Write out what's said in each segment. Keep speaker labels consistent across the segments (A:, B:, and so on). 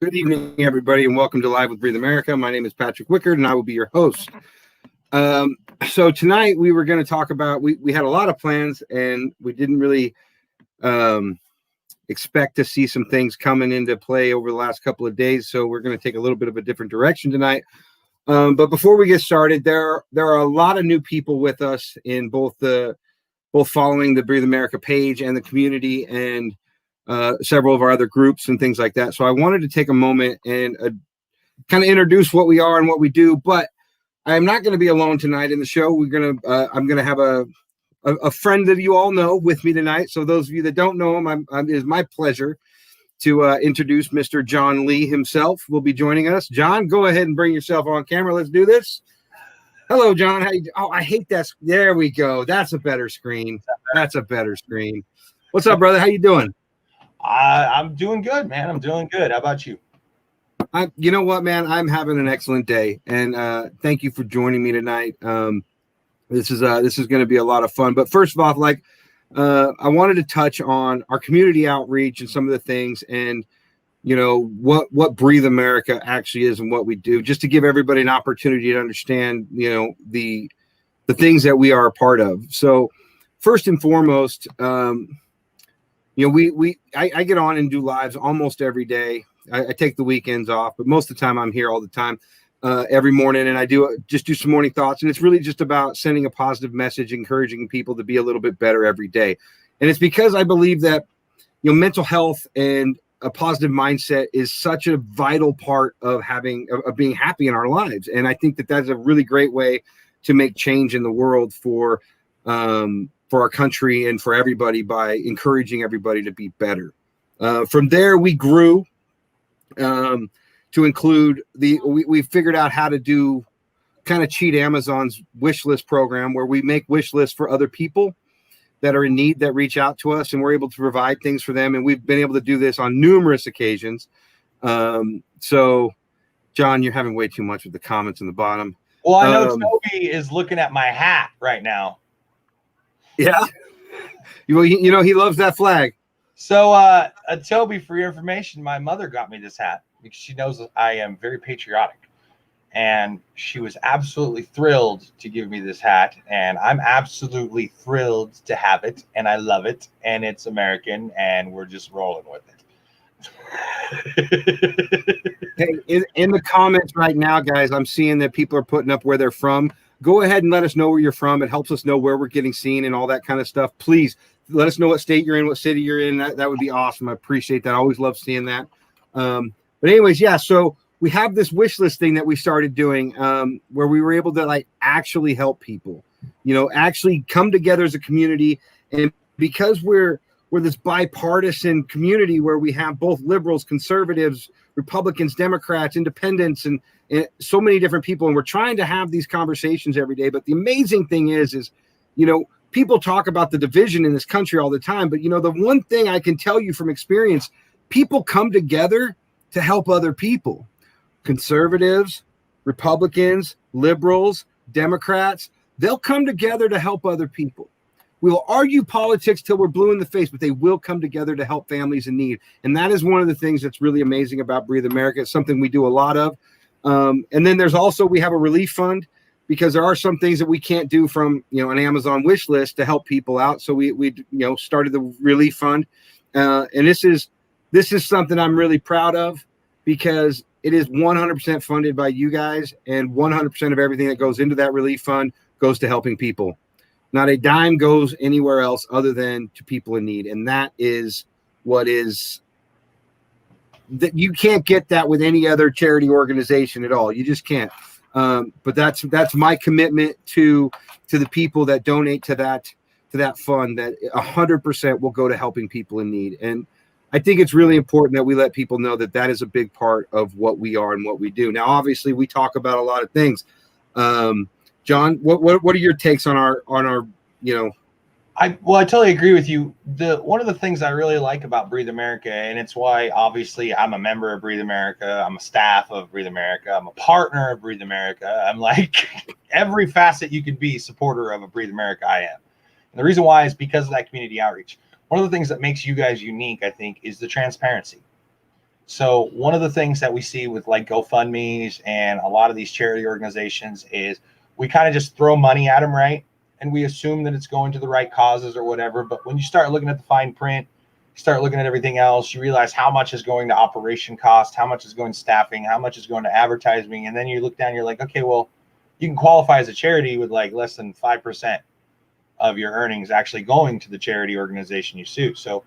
A: Good evening, everybody, and welcome to Live with Breathe America. My name is Patrick Wickard, and I will be your host. So tonight we were going to talk about, we had a lot of plans, and we didn't really expect to see some things coming into play over the last couple of days. So we're going to take a little bit of a different direction tonight. But before we get started, there are a lot of new people with us in both following the Breathe America page and the community, and several of our other groups and things like that. So I wanted to take a moment and kind of introduce what we are and what we do. But I am not going to be alone tonight in the show. I'm going to have a friend that you all know with me tonight. So those of you that don't know him, it is my pleasure to introduce Mr. John Lee himself. Will be joining us. John, go ahead and bring yourself on camera. Let's do this. Hello, John. How you? Oh, I hate that. There we go. That's a better screen. That's a better screen. What's up, brother? How you doing?
B: I'm doing good, man. I'm doing good. How about you?
A: You know what, man? I'm having an excellent day, and thank you for joining me tonight. This is going to be a lot of fun. But first of all, I wanted to touch on our community outreach and some of the things, and what Breathe America actually is and what we do, just to give everybody an opportunity to understand, the things that we are a part of. So, first and foremost, I get on and do lives almost every day. I take the weekends off, but most of the time I'm here all the time, every morning, and I do some morning thoughts, and it's really just about sending a positive message, encouraging people to be a little bit better every day. And it's because I believe that mental health and a positive mindset is such a vital part of being happy in our lives, and I think that that's a really great way to make change in the world for our country and for everybody, by encouraging everybody to be better. From there, we grew to include we figured out how to do kind of cheat Amazon's wish list program, where we make wish lists for other people that are in need, that reach out to us, and we're able to provide things for them. And we've been able to do this on numerous occasions. So, John, you're having way too much with the comments in the bottom.
B: Well, I know Toby is looking at my hat right now.
A: Yeah, he loves that flag.
B: So, Toby, for your information, my mother got me this hat because she knows that I am very patriotic, and she was absolutely thrilled to give me this hat, and I'm absolutely thrilled to have it, and I love it, and it's American, and we're just rolling with
A: it. Hey, in the comments right now, guys, I'm seeing that people are putting up where they're from. Go ahead and let us know where you're from. It helps us know where we're getting seen and all that kind of stuff. Please let us know what state you're in, what city you're in. That would be awesome. I appreciate that. I always love seeing that. But anyways, yeah, so we have this wish list thing that we started doing, where we were able to actually help people, actually come together as a community. And because we're this bipartisan community where we have both liberals, conservatives, Republicans, Democrats, independents, and so many different people, and we're trying to have these conversations every day. But the amazing thing is people talk about the division in this country all the time, but the one thing I can tell you from experience, people come together to help other people. Conservatives, Republicans, liberals, Democrats, they'll come together to help other people. We will argue politics till we're blue in the face, but they will come together to help families in need. And that is one of the things that's really amazing about Breathe America. It's something we do a lot of. And then there's also, we have a relief fund, because there are some things that we can't do from, an Amazon wish list to help people out. So we started the relief fund. And this is something I'm really proud of, because it is 100% funded by you guys, and 100% of everything that goes into that relief fund goes to helping people. Not a dime goes anywhere else other than to people in need. And that is what is that you can't get that with any other charity organization at all. You just can't. But that's my commitment to the people that donate to that fund, that 100% will go to helping people in need. And I think it's really important that we let people know that that is a big part of what we are and what we do. Now, obviously, we talk about a lot of things. John, what are your takes on our
B: I totally agree with you. One of the things I really like about Breathe America, and it's why obviously I'm a member of Breathe America, I'm a staff of Breathe America, I'm a partner of Breathe America. I'm like every facet you could be supporter of a Breathe America, I am. And the reason why is because of that community outreach. One of the things that makes you guys unique, I think, is the transparency. So one of the things that we see with like GoFundMe's and a lot of these charity organizations is we kind of just throw money at them, right? And we assume that it's going to the right causes or whatever. But when you start looking at the fine print, you start looking at everything else, you realize how much is going to operation cost, how much is going to staffing, how much is going to advertising. And then you look down, you're like, okay, well, you can qualify as a charity with like less than 5% of your earnings actually going to the charity organization you sue. So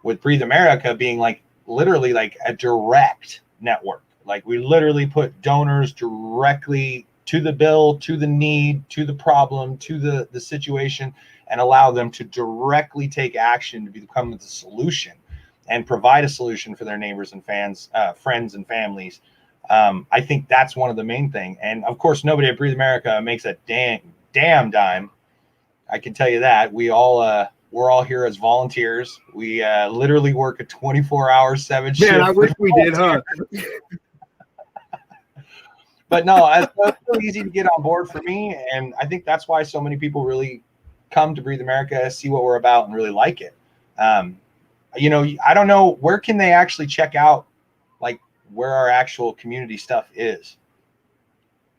B: with Breathe America being like literally like a direct network, like we literally put donors directly to the bill, to the need, to the problem, to the situation, and allow them to directly take action to become the solution and provide a solution for their neighbors and fans, friends and families. I think that's one of the main thing. And of course, nobody at Breathe America makes a damn dime. I can tell you that. We're all here as volunteers. We literally work a 24-hour, 7 shift.
A: Man, I wish we did, huh?
B: But no, it's really easy to get on board for me. And I think that's why so many people really come to Breathe America, see what we're about, and really like it. You know, I don't know, where can they actually check out like where our actual community stuff is?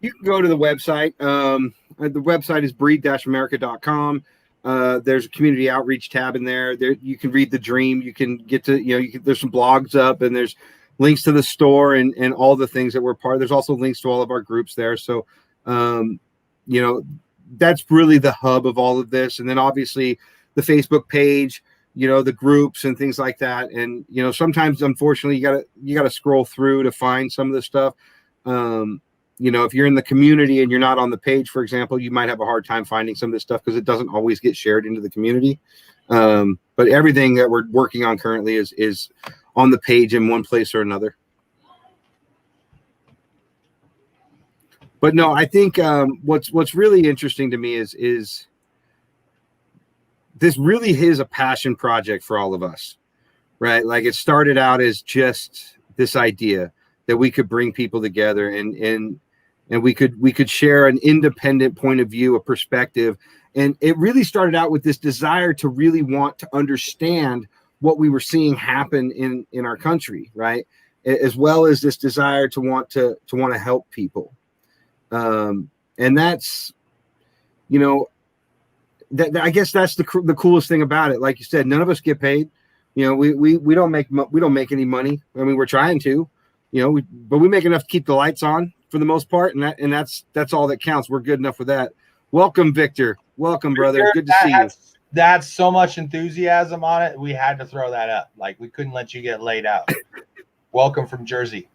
A: You can go to the website. The website is breathe-america.com. There's a community outreach tab in there. You can read the dream. You can get to, there's some blogs up, and there's links to the store and all the things that we're part of. There's also links to all of our groups there. So, that's really the hub of all of this. And then obviously the Facebook page, the groups and things like that. And, sometimes unfortunately you gotta scroll through to find some of the stuff. If you're in the community and you're not on the page, for example, you might have a hard time finding some of this stuff because it doesn't always get shared into the community. But everything that we're working on currently is on the page in one place or another. But no, I think what's really interesting to me is this really is a passion project for all of us, right? Like it started out as just this idea that we could bring people together and we could share an independent point of view, a perspective. And it really started out with this desire to really want to understand what we were seeing happen in our country, right? As well as this desire to want to help people. And that's, I guess that's the coolest thing about it. Like you said, none of us get paid. We don't make any money. I mean, we're trying to, but we make enough to keep the lights on for the most part. And that's all that counts. We're good enough with that. Welcome, Victor. Welcome, brother. Good to see you.
B: That's so much enthusiasm on it. We had to throw that up. Like we couldn't let you get laid out. Welcome from Jersey.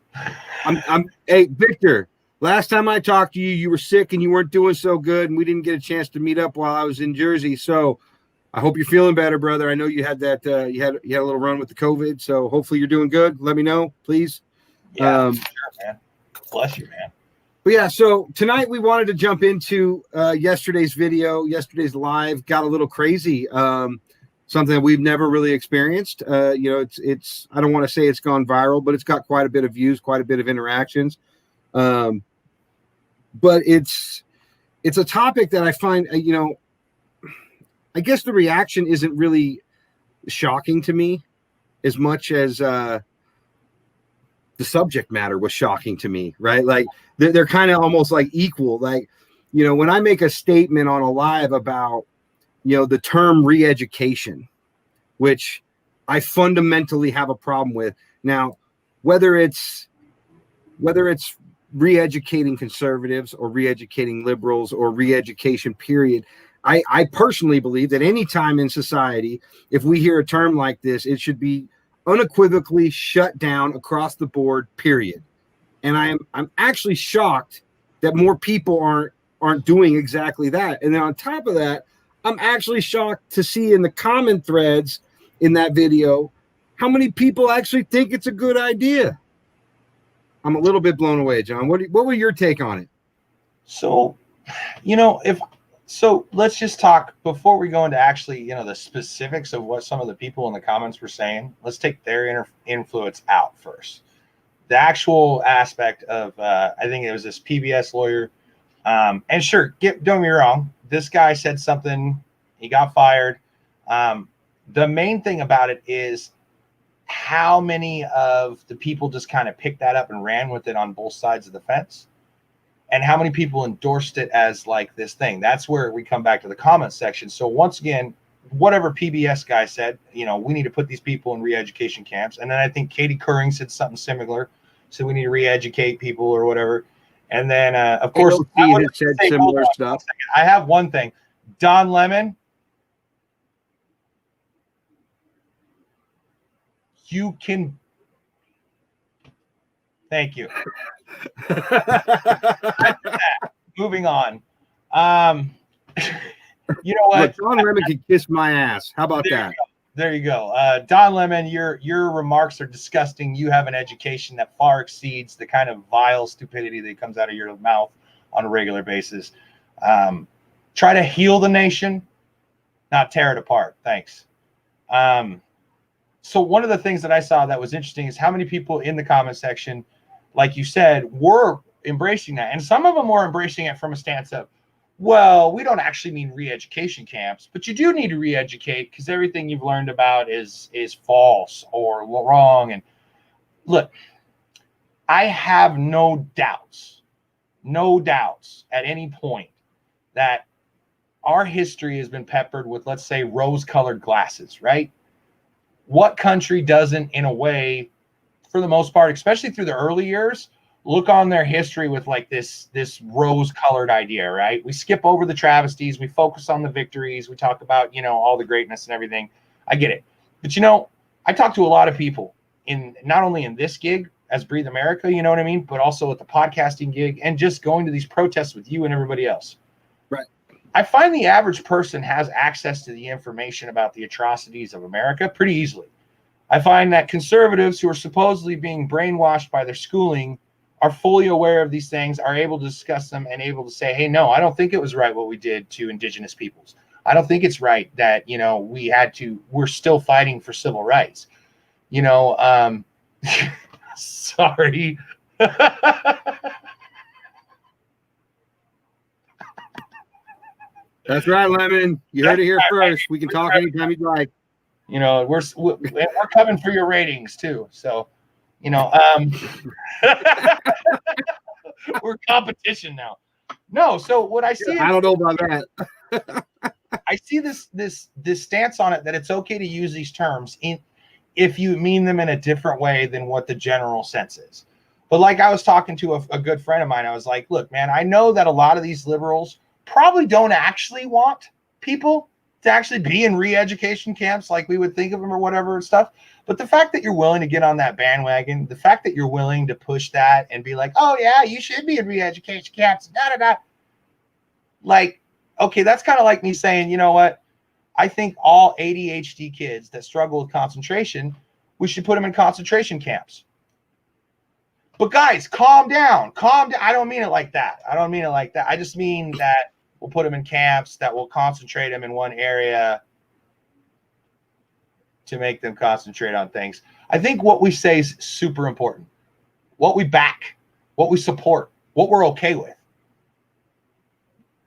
A: Hey, Victor, last time I talked to you, you were sick and you weren't doing so good, and we didn't get a chance to meet up while I was in Jersey. So I hope you're feeling better, brother. I know you had that, you had a little run with the COVID. So hopefully you're doing good. Let me know, please.
B: Yeah, sure, man. Bless you, man.
A: But yeah, so tonight we wanted to jump into yesterday's video, yesterday's live. Got a little crazy. Something that we've never really experienced. It's I don't want to say it's gone viral, but it's got quite a bit of views, quite a bit of interactions. But it's a topic that I find, I guess the reaction isn't really shocking to me as much as the subject matter was shocking to me, right? Like they're kind of almost like equal. Like, when I make a statement on a live about, the term re-education, which I fundamentally have a problem with. Now, whether it's re-educating conservatives or re-educating liberals or re-education period, I personally believe that any time in society, if we hear a term like this, it should be unequivocally shut down across the board, period. And I'm actually shocked that more people aren't doing exactly that. And then on top of that, I'm actually shocked to see in the comment threads in that video how many people actually think it's a good idea. I'm a little bit blown away, John. What were your take on it?
B: So, let's just talk before we go into actually, the specifics of what some of the people in the comments were saying. Let's take their influence out first. The actual aspect of, I think it was this PBS lawyer. And sure, don't get me wrong. This guy said something, he got fired. The main thing about it is how many of the people just kind of picked that up and ran with it on both sides of the fence, and how many people endorsed it as like this thing. That's where we come back to the comment section. So once again, whatever PBS guy said, we need to put these people in re-education camps. And then I think Katie Curring said something similar. So we need to re-educate people or whatever. And then, of course,
A: AOC has said similar stuff.
B: I have one thing. Don Lemon, you can. Thank you. Moving on. You know what?
A: Look, Don Lemon can kiss my ass. How about that?
B: There you go. Don Lemon, your remarks are disgusting. You have an education that far exceeds the kind of vile stupidity that comes out of your mouth on a regular basis. Try to heal the nation, not tear it apart. Thanks. So one of the things that I saw that was interesting is how many people in the comment section, like you said, were embracing that. And some of them were embracing it from a stance of, well, we don't actually mean re-education camps, but you do need to re-educate because everything you've learned about is false or wrong. And look, I have no doubts at any point that our history has been peppered with, let's say, rose-colored glasses, right? What country doesn't, in a way, for the most part, especially through the early years, look on their history with like this rose-colored idea, right? We skip over the travesties, we focus on the victories, we talk about, all the greatness and everything. I get it. But I talk to a lot of people in not only in this gig as Breathe America, you know what I mean, but also at the podcasting gig and just going to these protests with you and everybody else.
A: Right.
B: I find the average person has access to the information about the atrocities of America pretty easily. I find that conservatives who are supposedly being brainwashed by their schooling are fully aware of these things, are able to discuss them and able to say, hey, no, I don't think it was right what we did to indigenous peoples. I don't think it's right that, we're still fighting for civil rights. Sorry.
A: That's right, Lemon. You heard it here first. We can talk anytime you'd like.
B: We're coming for your ratings too. So, we're competition now. No, so what I see,
A: I don't know about that.
B: I see this stance on it that it's okay to use these terms if you mean them in a different way than what the general sense is. But like I was talking to a good friend of mine, I was like, look, man, I know that a lot of these liberals probably don't actually want people to actually be in re-education camps like we would think of them or whatever and stuff. But the fact that you're willing to get on that bandwagon, the fact that you're willing to push that and be like, oh yeah, you should be in re-education camps, da-da-da. Like, okay, that's kind of like me saying, you know what? I think all ADHD kids that struggle with concentration, we should put them in concentration camps. But guys, calm down. I don't mean it like that. I just mean that we'll put them in camps that will concentrate them in one area to make them concentrate on things. I think what we say is super important. What we back, what we support, what we're okay with.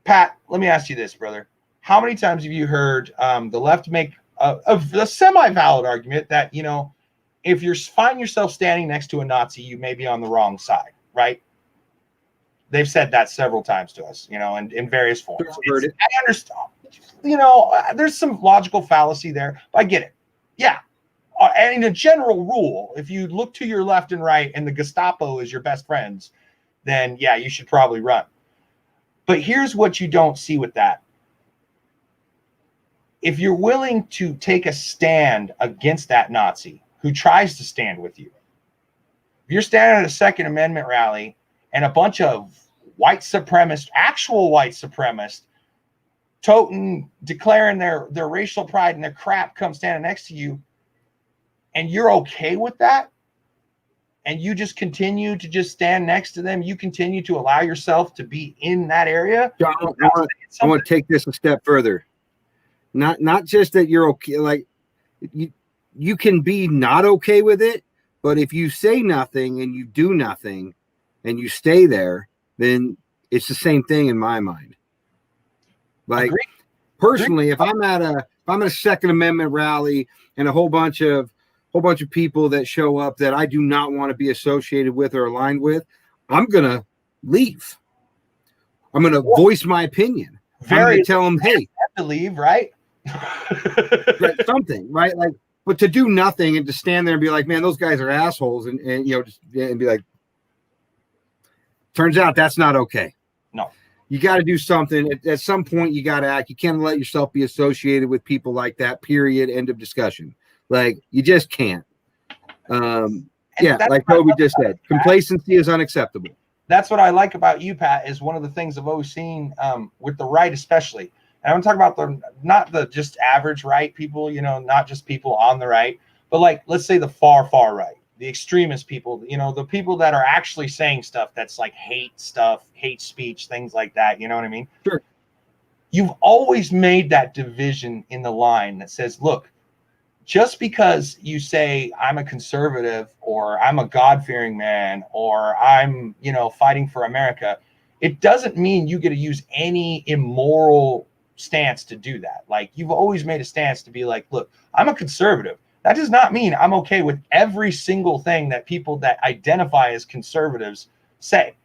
B: Pat, let me ask you this, brother. How many times have you heard the left make a semi-valid argument that, if you find yourself standing next to a Nazi, you may be on the wrong side, right? They've said that several times to us, in various forms. I understand. There's some logical fallacy there. I get it. Yeah. And in a general rule, if you look to your left and right and the Gestapo is your best friends, then yeah, you should probably run. But here's what you don't see with that. If you're willing to take a stand against that Nazi who tries to stand with you, if you're standing at a Second Amendment rally and a bunch of actual white supremacists, declaring their racial pride and their crap come standing next to you, and you're okay with that, and you just continue to just stand next to them, you continue to allow yourself to be in that area.
A: John, I want to take this a step further. Not just that you're okay, like you can be not okay with it, but if you say nothing and you do nothing and you stay there, then it's the same thing in my mind. Like personally, if I'm at a Second Amendment rally and a whole bunch of whole bunch of people that show up that I do not want to be associated with or aligned with, I'm going to leave. I'm going to voice my opinion. I'm going to tell them, hey,
B: to leave, right?
A: Right, something, right? Like, but to do nothing and to stand there and be like, man, those guys are assholes, and you know, just and be like, turns out that's not okay.
B: No,
A: you got to do something at some point. You got to act. You can't let yourself be associated with people like that. Period. End of discussion. Like, you just can't. Yeah, like Toby just said, complacency is unacceptable.
B: That's what I like about you, Pat, is one of the things I've always seen with the right, especially. And I want to talk about not the just average right people, you know, not just people on the right, but like, let's say the far right, the extremist people, you know, the people that are actually saying stuff that's like hate stuff, hate speech, things like that. You know what I mean?
A: Sure.
B: You've always made that division in the line that says, look, just because you say I'm a conservative or I'm a God-fearing man or I'm, you know, fighting for America, it doesn't mean you get to use any immoral stance to do that. Like, you've always made a stance to be like, look, I'm a conservative. That does not mean I'm okay with every single thing that people that identify as conservatives say,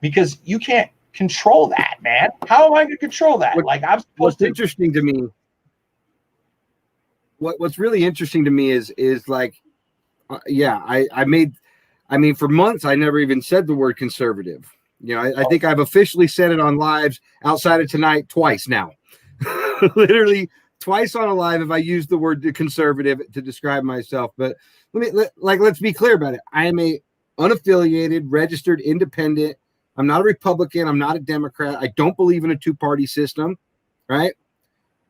B: because you can't control that, man. How am I going to control that? I'm supposed to.
A: Interesting to me. What's really interesting to me is like, I mean, for months, I never even said the word conservative. You know, I think I've officially said it on lives outside of tonight twice now. Literally twice on a live have I used the word conservative to describe myself. But let's be clear about it. I am a unaffiliated, registered independent. I'm not a Republican. I'm not a Democrat. I don't believe in a two-party system, right?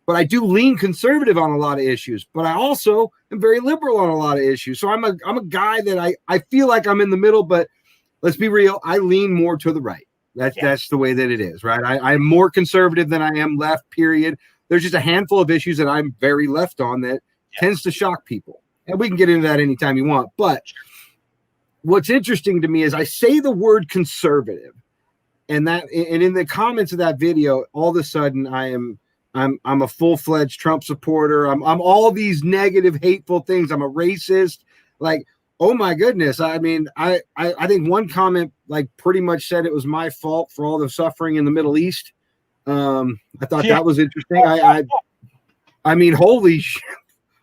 A: But I do lean conservative on a lot of issues. But I also am very liberal on a lot of issues. So I'm a guy that I feel like I'm in the middle. But let's be real. I lean more to the right. That's the way that it is, right? I'm more conservative than I am left, period. There's just a handful of issues that I'm very left on that tends to shock people. And we can get into that anytime you want. But what's interesting to me is I say the word conservative, and in the comments of that video, all of a sudden I'm a full-fledged Trump supporter. I'm all these negative, hateful things. I'm a racist. Like, oh my goodness. I mean, I think one comment like pretty much said it was my fault for all the suffering in the Middle East. I thought that was interesting. I mean, holy shit,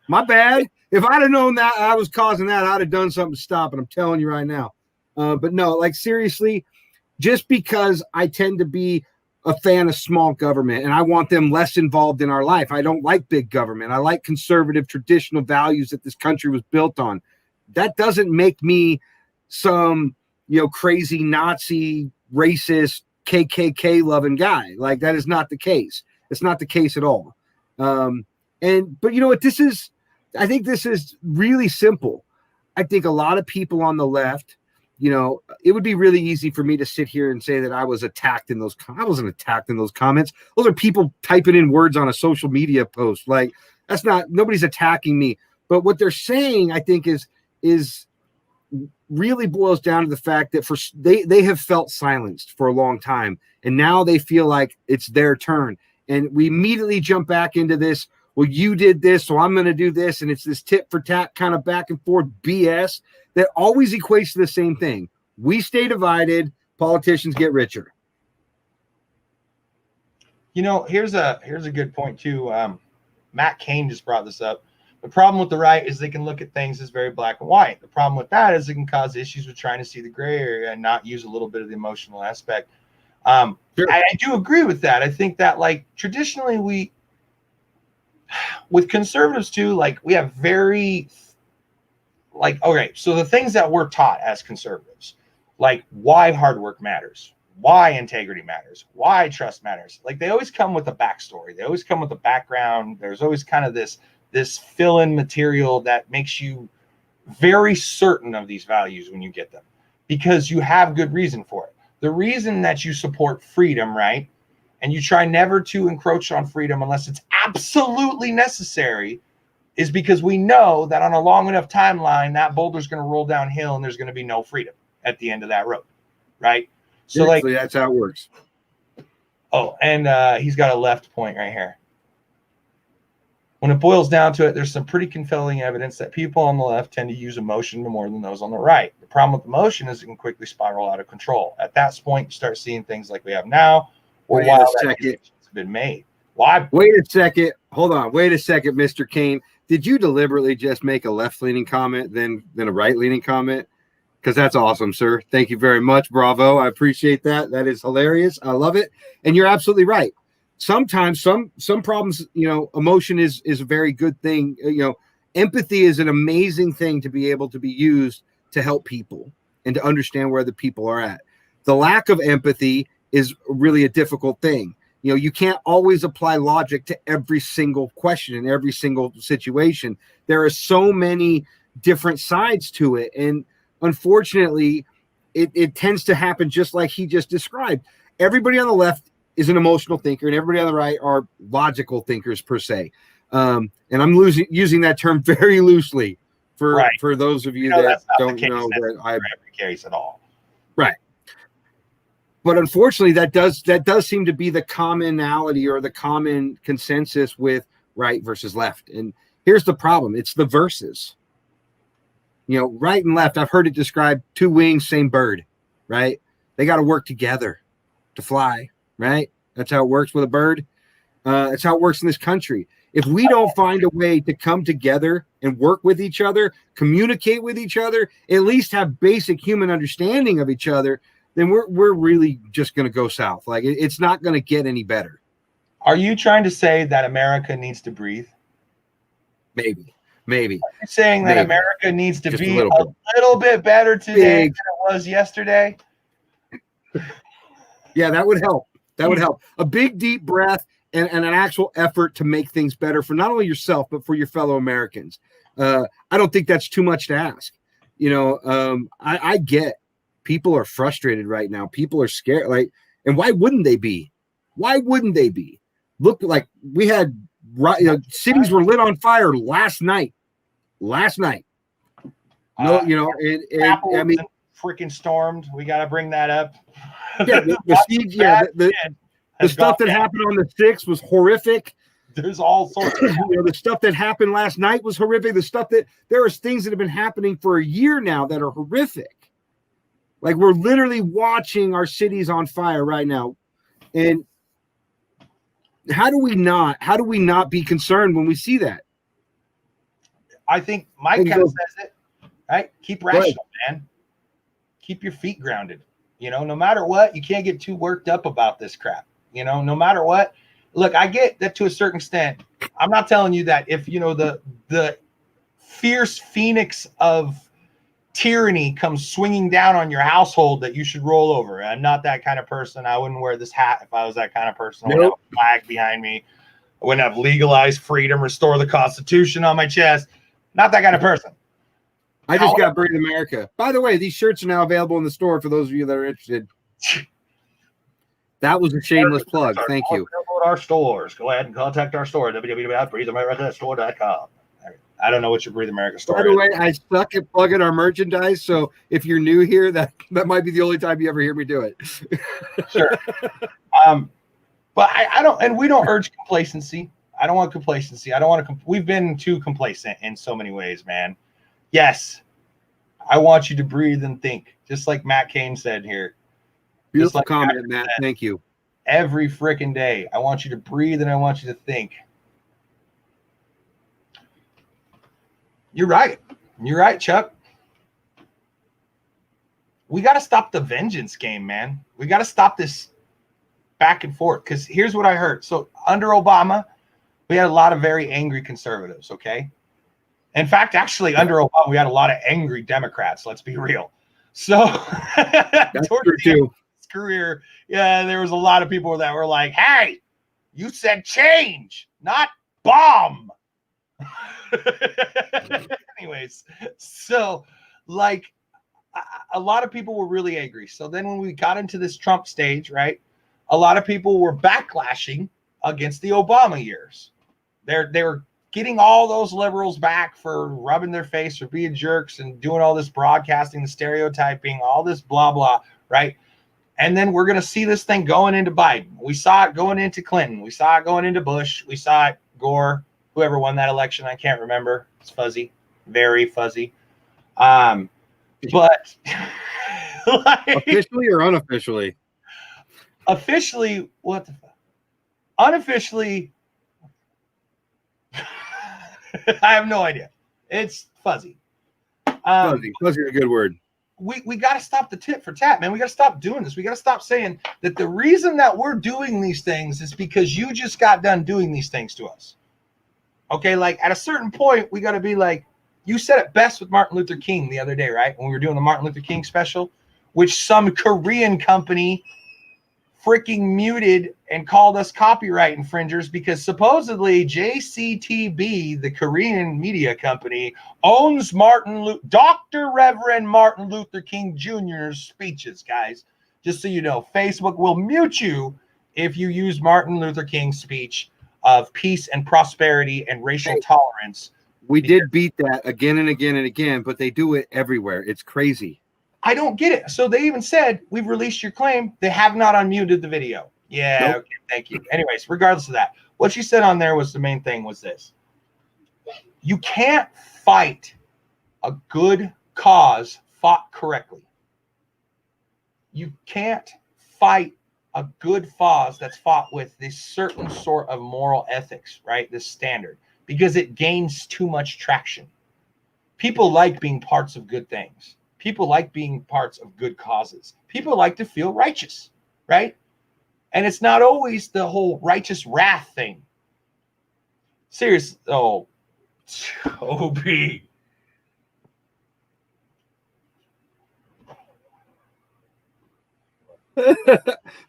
A: my bad. If I'd have known that I was causing that, I'd have done something to stop it. I'm telling you right now. But no, like, seriously, just because I tend to be a fan of small government and I want them less involved in our life. I don't like big government. I like conservative traditional values that this country was built on. That doesn't make me some, you know, crazy Nazi, racist, KKK loving guy. Like, that is not the case. It's not the case at all. But you know what, I think this is really simple. I think a lot of people on the left, you know, it would be really easy for me to sit here and say that I was attacked in those. I wasn't attacked in those comments. Those are people typing in words on a social media post. Like, nobody's attacking me. But what they're saying, I think, is really boils down to the fact that they have felt silenced for a long time, and now they feel like it's their turn. And we immediately jump back into this, well, you did this, so I'm going to do this, and it's this tit for tat kind of back and forth BS that always equates to the same thing. We stay divided, politicians get richer.
B: You know, here's a good point too. Matt Cain just brought this up. The problem with the right is they can look at things as very black and white. The problem with that is it can cause issues with trying to see the gray area and not use a little bit of the emotional aspect. Sure. I do agree with that. I think that, like, traditionally with conservatives too, like, we have very, like, okay, so the things that we're taught as conservatives, like why hard work matters, why integrity matters, why trust matters. Like, they always come with a backstory. They always come with a background. There's always kind of this fill-in material that makes you very certain of these values when you get them, because you have good reason for it. The reason that you support freedom, right, and you try never to encroach on freedom unless it's absolutely necessary, is because we know that on a long enough timeline, that boulder's going to roll downhill and there's going to be no freedom at the end of that road, right? So, like,
A: that's how it works.
B: Oh, and he's got a left point right here. when it boils down to it, there's some pretty compelling evidence that people on the left tend to use emotion more than those on the right. The problem with emotion is it can quickly spiral out of control. At that point, you start seeing things like we have now, or wild accusations have been made. Why?
A: Wait a second. Hold on. Wait a second, Mr. Kane. Did you deliberately just make a left-leaning comment than a right-leaning comment? Because that's awesome, sir. Thank you very much. Bravo. I appreciate that. That is hilarious. I love it. And you're absolutely right. Sometimes some problems, emotion is a very good thing. Empathy is an amazing thing to be able to be used to help people and to understand where the people are at. The lack of empathy is really a difficult thing. You can't always apply logic to every single question in every single situation. There are so many different sides to it. And unfortunately, it tends to happen just like he just described. Everybody on the left is an emotional thinker, and everybody on the right are logical thinkers per se. And I'm using that term very loosely for those of you that don't know that I
B: every case at all.
A: Right. But unfortunately, that does seem to be the commonality or the common consensus with right versus left. And here's the problem. It's the verses. Right and left, I've heard it described two wings, same bird, right? They got to work together to fly, right? That's how it works with a bird. That's how it works in this country. If we don't find a way to come together and work with each other, communicate with each other, at least have basic human understanding of each other, then we're really just going to go south. Like it's not going to get any better.
B: Are you trying to say that America needs to breathe?
A: Maybe.
B: Are you saying that America needs to
A: just
B: be a little bit better today than it was yesterday?
A: Yeah, that would help. That would help. A big, deep breath and an actual effort to make things better for not only yourself, but for your fellow Americans. I don't think that's too much to ask. I get people are frustrated right now. People are scared. And why wouldn't they be? Why wouldn't they be? Look, like we had cities were lit on fire last night. No, I mean,
B: freaking stormed. We got to bring that up.
A: Yeah, the stuff that happened on the 6th was horrific.
B: There's all sorts of
A: the stuff that happened last night was horrific. There are things that have been happening for a year now that are horrific. Like we're literally watching our cities on fire right now. And how do we not be concerned when we see that?
B: I think Mike kind of says it, right? Keep rational, man. Keep your feet grounded. No matter what, you can't get too worked up about this crap. No matter what. Look, I get that to a certain extent. I'm not telling you that if, the fierce phoenix of tyranny comes swinging down on your household that you should roll over. I'm not that kind of person. I wouldn't wear this hat if I was that kind of person. I wouldn't have a flag behind me. I wouldn't have legalized freedom, restore the Constitution on my chest. Not that kind of person.
A: I just got Breathe America. By the way, these shirts are now available in the store for those of you that are interested. That was a shameless plug. Thank you.
B: Our stores. Go ahead and contact our store, www.breatheamericastore.com. I don't know what your Breathe America store is.
A: By the way, I suck at plugging our merchandise, so if you're new here, that might be the only time you ever hear me do it.
B: Sure. But I don't, and we don't urge complacency. I don't want complacency. I don't want to. We've been too complacent in so many ways, man. Yes, I want you to breathe and think, just like Matt Kane said here.
A: Beautiful comment, Matt. Thank you.
B: Every freaking day, I want you to breathe and I want you to think. You're right. You're right, Chuck. We got to stop the vengeance game, man. We got to stop this back and forth, because here's what I heard. So under Obama, we had a lot of very angry conservatives, okay? In fact, actually, under Obama, we had a lot of angry Democrats, let's be real. So
A: that's true too.
B: Career, yeah, there was a lot of people that were like, hey, you said change, not bomb. Anyways, so like a lot of people were really angry. So then when we got into this Trump stage, right, a lot of people were backlashing against the Obama years. They were getting all those liberals back for rubbing their face, for being jerks and doing all this broadcasting, the stereotyping, all this blah, blah, right? And then we're going to see this thing going into Biden. We saw it going into Clinton. We saw it going into Bush. We saw it Gore. whoever won that election. I can't remember. It's fuzzy, very fuzzy. But like,
A: officially or unofficially?
B: Officially, what the fuck? Unofficially, I have no idea. It's fuzzy.
A: Fuzzy is a good word.
B: We got to stop the tit for tat, man. We got to stop doing this. We got to stop saying that the reason that we're doing these things is because you just got done doing these things to us. Okay, like at a certain point, we got to be like, you said it best with Martin Luther King the other day, right? When we were doing the Martin Luther King special, which some Korean company freaking muted and called us copyright infringers because supposedly JCTB, the Korean media company, owns Dr. Reverend Martin Luther King Jr.'s speeches, guys. Just so you know, Facebook will mute you if you use Martin Luther King's speech of peace and prosperity and racial tolerance.
A: We did beat that again and again and again, but they do it everywhere. It's crazy.
B: I don't get it. So they even said, we've released your claim. They have not unmuted the video. Yeah, nope. Okay, thank you. Anyways, regardless of that, what she said on there was the main thing was this. You can't fight a good cause fought correctly. You can't fight a good cause that's fought with this certain sort of moral ethics, right? This standard, because it gains too much traction. People like being parts of good things. People like being parts of good causes. People like to feel righteous, right? And it's not always the whole righteous wrath thing. Serious. Oh, Toby.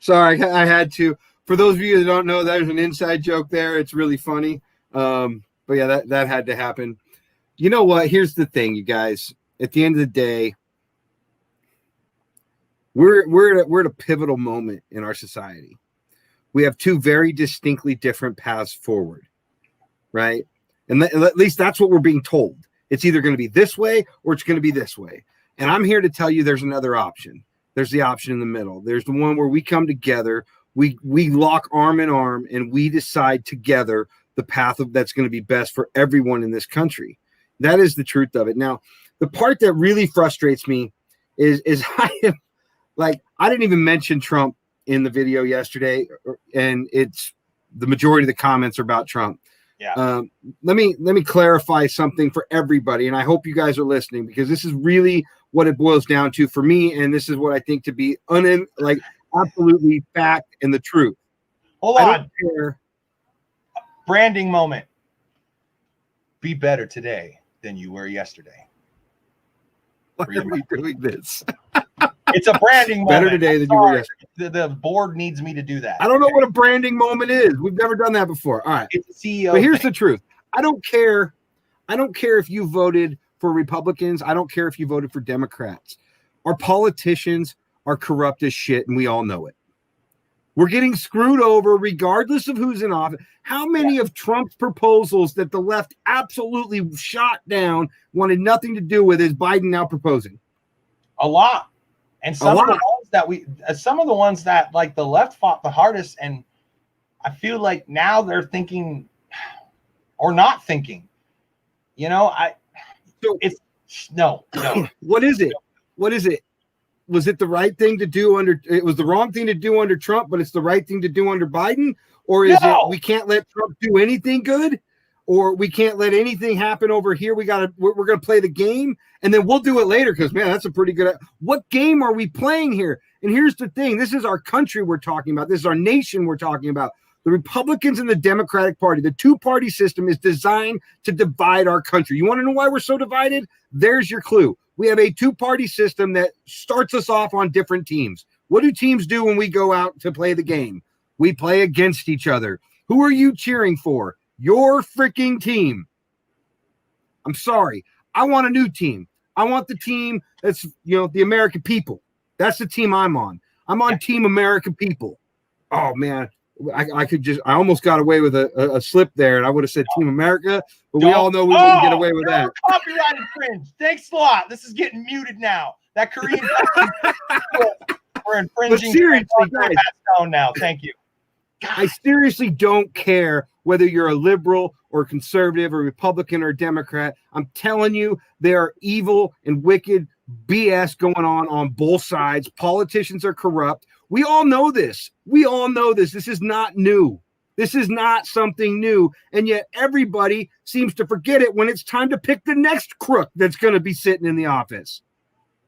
A: Sorry, I had to. For those of you that don't know, there's an inside joke there. It's really funny. But yeah, that had to happen. You know what? Here's the thing, you guys. At the end of the day, we're at a pivotal moment in our society. We have two very distinctly different paths forward, right? And at least that's what we're being told. It's either going to be this way or it's going to be this way. And I'm here to tell you there's another option. There's the option in the middle. There's the one where we come together, we lock arm in arm, and we decide together the path that's going to be best for everyone in this country. That is the truth of it. Now, the part that really frustrates me is I didn't even mention Trump in the video yesterday, and it's the majority of the comments are about Trump.
B: Yeah.
A: Let me clarify something for everybody, and I hope you guys are listening, because this is really what it boils down to for me, and this is what I think to be absolutely fact and the truth.
B: Hold on. Branding moment. Be better today than you were yesterday.
A: Why are we doing this?
B: It's a branding moment.
A: Better today than you were yesterday.
B: The board needs me to do that.
A: I don't know what a branding moment is. We've never done that before. All right.
B: It's a CEO.
A: But here's the truth. I don't care if you voted for Republicans. I don't care if you voted for Democrats. Our politicians are corrupt as shit, and we all know it. We're getting screwed over regardless of who's in office. How many of Trump's proposals that the left absolutely shot down, wanted nothing to do with, is Biden now proposing?
B: A lot. And some of the ones that like the left fought the hardest, and I feel like now they're thinking or not thinking. You know, it's no.
A: What is it? What is it? Was it the right thing to do it was the wrong thing to do under Trump, but it's the right thing to do under Biden? Or is it we can't let Trump do anything good, or we can't let anything happen over here? We're going to play the game, and then we'll do it later, because, man, that's a pretty good. What game are we playing here? And here's the thing. This is our country we're talking about. This is our nation we're talking about. The Republicans and the Democratic Party, the two-party system, is designed to divide our country. You want to know why we're so divided? There's your clue. We have a two-party system that starts us off on different teams. What do teams do when we go out to play the game? We play against each other. Who are you cheering for? Your freaking team. I'm sorry. I want a new team. I want the team that's, the American people. That's the team I'm on. I'm on Team American people. Oh, man. I almost got away with a slip there, and I would have said Team America, but we all know we wouldn't get away with that.
B: Copyright infringed. Thanks a lot. This is getting muted now. That Korean we're infringing.
A: But seriously, guys,
B: down now. Thank you.
A: I seriously don't care whether you're a liberal or conservative or Republican or Democrat. I'm telling you, there are evil and wicked BS going on both sides. Politicians are corrupt. We all know this. We all know this. This is not new. This is not something new. And yet everybody seems to forget it when it's time to pick the next crook that's going to be sitting in the office.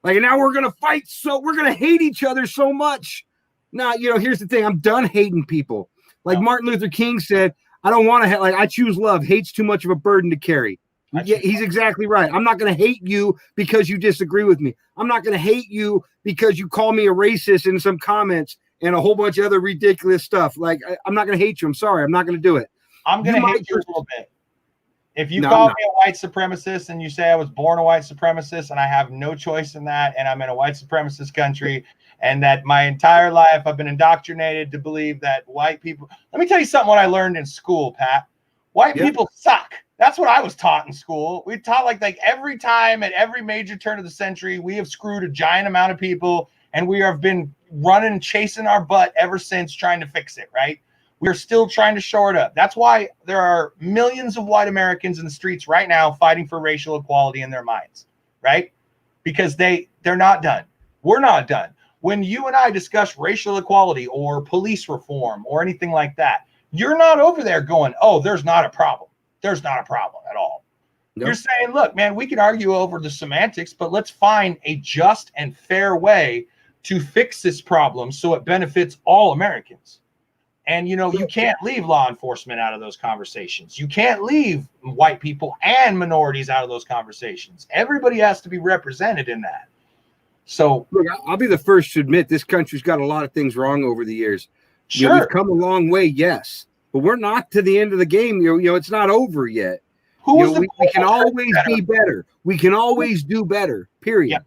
A: Like, now we're going to fight. So we're going to hate each other so much. Now, here's the thing. I'm done hating people. Like Martin Luther King said, I don't want to I choose love. Hate's too much of a burden to carry. Yeah, he's exactly right. I'm not going to hate you because you disagree with me. I'm not going to hate you because you call me a racist in some comments and a whole bunch of other ridiculous stuff. Like, I'm not going to hate you. I'm sorry. I'm not going to do it.
B: I'm going to hate you a little bit. If you call me a white supremacist and you say I was born a white supremacist and I have no choice in that, and I'm in a white supremacist country, and that my entire life I've been indoctrinated to believe that white people – let me tell you something what I learned in school, Pat. White people suck. That's what I was taught in school. We taught like every time at every major turn of the century, we have screwed a giant amount of people, and we have been running, chasing our butt ever since trying to fix it, right? We're still trying to shore it up. That's why there are millions of white Americans in the streets right now fighting for racial equality in their minds, right? Because they're not done. We're not done. When you and I discuss racial equality or police reform or anything like that, you're not over there going, oh, there's not a problem. There's not a problem at all. Nope. You're saying, look, man, we can argue over the semantics, but let's find a just and fair way to fix this problem so it benefits all Americans. And, you can't leave law enforcement out of those conversations. You can't leave white people and minorities out of those conversations. Everybody has to be represented in that. So
A: look, I'll be the first to admit this country's got a lot of things wrong over the years.
B: Sure.
A: We've come a long way, yes, but we're not to the end of the game. It's not over yet. We can always be better. We can always do better, period.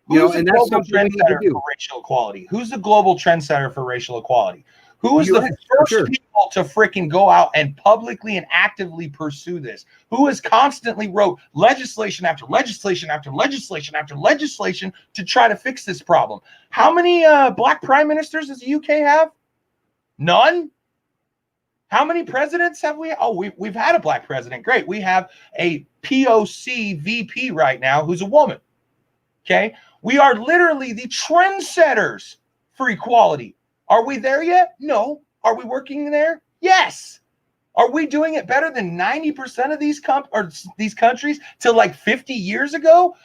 B: Yeah.
A: And that's something we need to do.
B: For racial equality? Who's the global trendsetter for racial equality? Who is the first people to freaking go out and publicly and actively pursue this? Who has constantly wrote legislation after legislation after legislation after legislation to try to fix this problem? How many black prime ministers does the UK have? None. How many presidents have we? Oh, we've had a black president. Great. We have a POC VP right now who's a woman. Okay. We are literally the trendsetters for equality. Are we there yet? No. Are we working there? Yes. Are we doing it better than 90% of these countries till like 50 years ago?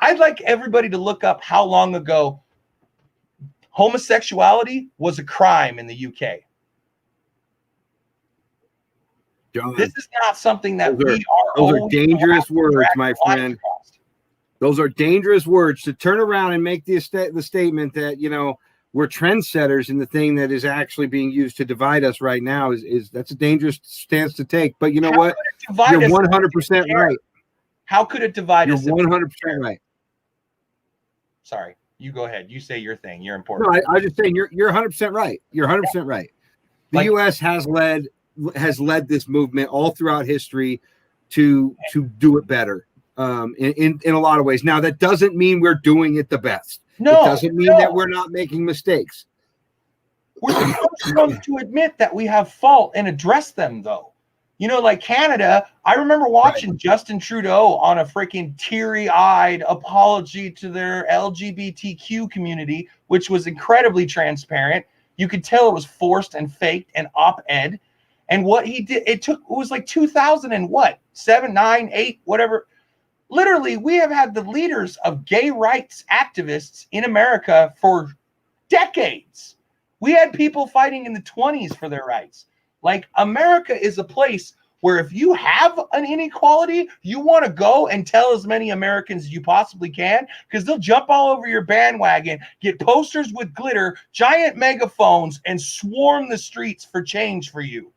B: I'd like everybody to look up how long ago homosexuality was a crime in the UK.
A: John,
B: this is not something that those
A: are dangerous words, my friend. Those are dangerous words to turn around and make the statement that, we're trendsetters in the thing that is actually being used to divide us right now is that's a dangerous stance to take. But you know what? You're 100% right.
B: How could it divide us?
A: You're 100% right.
B: Sorry, you go ahead. You say your thing. You're important.
A: No, I was just saying you're 100% right. You're 100% right. The U.S. has led this movement all throughout history to do it better in a lot of ways. Now, that doesn't mean we're doing it the best.
B: No,
A: it doesn't mean that we're not making mistakes.
B: We're the first ones to admit that we have fault and address them, though. Like Canada, I remember watching Justin Trudeau on a freaking teary-eyed apology to their LGBTQ community, which was incredibly transparent. You could tell it was forced and faked and op-ed. And what he did, it was like 2000 and what? 7, 9, 8, whatever. Literally, we have had the leaders of gay rights activists in America for decades. We had people fighting in the 20s for their rights. Like, America is a place where if you have an inequality, you want to go and tell as many Americans as you possibly can, because they'll jump all over your bandwagon, get posters with glitter, giant megaphones, and swarm the streets for change for you.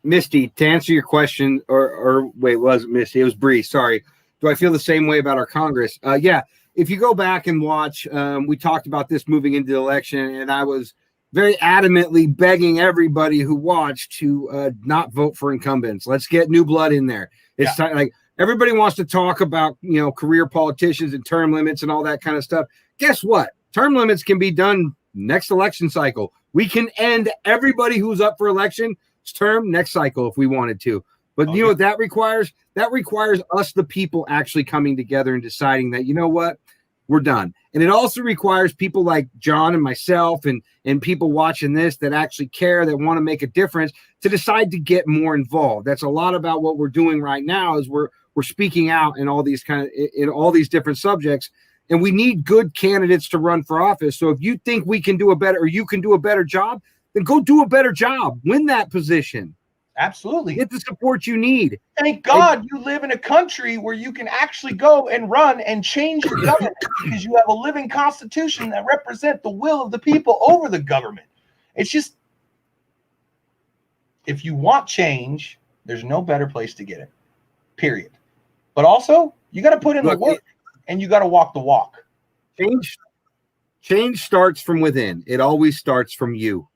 A: Misty, to answer your question, or wait, it wasn't Misty, it was Bree. Sorry. Do I feel the same way about our Congress? Yeah. If you go back and watch, we talked about this moving into the election, and I was very adamantly begging everybody who watched to not vote for incumbents. Let's get new blood in there. It's time, like everybody wants to talk about, career politicians and term limits and all that kind of stuff. Guess what? Term limits can be done next election cycle. We can end everybody who's up for election term next cycle if we wanted to. But you know what that requires? That requires us, the people, actually coming together and deciding that, you know what, we're done. And it also requires people like John and myself and people watching this that actually care, that want to make a difference, to decide to get more involved. That's a lot about what we're doing right now, is we're speaking out in all these different subjects. And we need good candidates to run for office. So if you think we can do a better, or you can do a better job, then go do a better job. Win that position.
B: Absolutely.
A: Get the support you need.
B: Thank God you live in a country where you can actually go and run and change your government, because you have a living constitution that represents the will of the people over the government. It's just, if you want change, there's no better place to get it, period. But also, you got to put in the work, and you got to walk the walk.
A: Change starts from within. It always starts from you.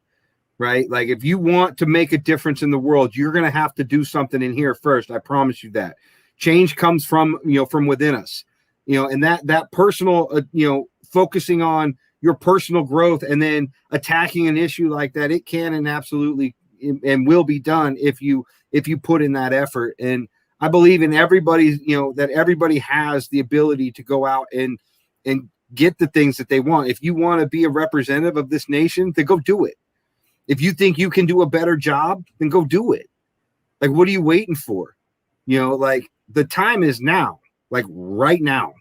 A: Right? Like, if you want to make a difference in the world, you're going to have to do something in here first. I promise you that. Change comes from within us, and that personal, focusing on your personal growth and then attacking an issue like that, it can and absolutely and will be done if you put in that effort. And I believe in everybody, that everybody has the ability to go out and get the things that they want. If you want to be a representative of this nation, then go do it. If you think you can do a better job, then go do it. Like, what are you waiting for? Like, the time is now, like right now.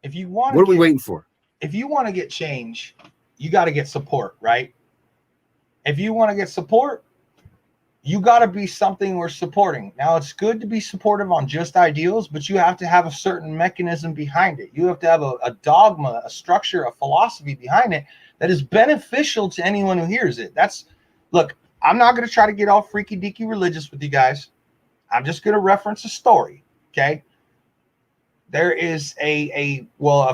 B: If you want,
A: what are we waiting for?
B: If you want to get change, you got to get support, right? If you want to get support, you got to be something we're supporting. Now, it's good to be supportive on just ideals, but you have to have a certain mechanism behind it. You have to have a dogma, a structure, a philosophy behind it that is beneficial to anyone who hears it. Look, I'm not going to try to get all freaky deaky religious with you guys. I'm just going to reference a story. Okay. There is a